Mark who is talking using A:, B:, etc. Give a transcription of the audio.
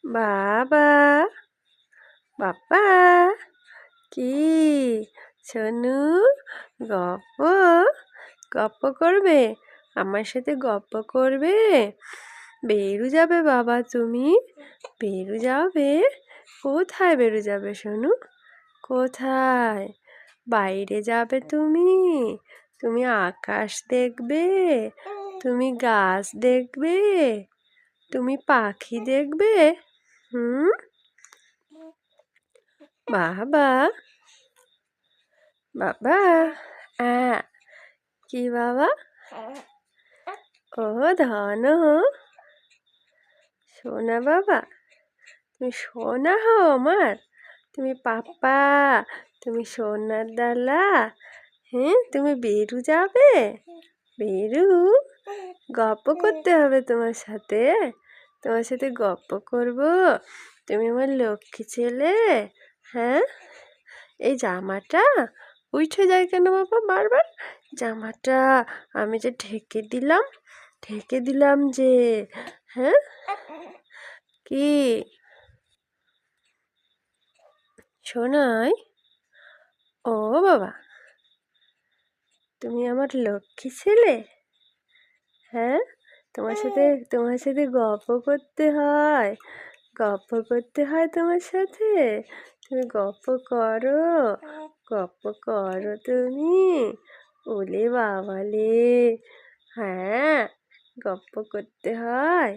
A: বাবা, বাবা, কি সোনু, গপ্প গপ্প করবে? আমার সাথে গপ্প করবে? বেরু যাবে বাবা তুমি? বেরু যাবে? কোথায় বেরু যাবে সোনু? কোথায়? বাইরে যাবে তুমি? তুমি আকাশ দেখবে? তুমি গাছ দেখবে? তুমি পাখি দেখবে? হুম? বাবা, বাবা, কি বাবা? ও ধন, সোনা বাবা, তুমি সোনা হও আমার। তুমি পাপ্পা, তুমি সোনার ডালা। হ্যাঁ, তুমি বেরু যাবে? বেরু, গপ্প করতে হবে তোমার সাথে। তোমার সাথে গপ্প করব। তুমি আমার লক্ষ্মী ছেলে। হ্যাঁ, এই জামাটা উঠে যায় কেন বাবা বারবার? জামাটা আমি যে ঢেকে দিলাম যে। হ্যাঁ, কি শোনাই? ও বাবা, তুমি আমার লক্ষ্মী ছেলে। হ্যাঁ, তোমার সাথে গল্প করতে হয়। গপ্প করতে হয় তোমার সাথে। তুমি গপ্প করো, গপ্প করো তুমি। ওলে বাবালে, হ্যাঁ, গপ্প করতে হয়।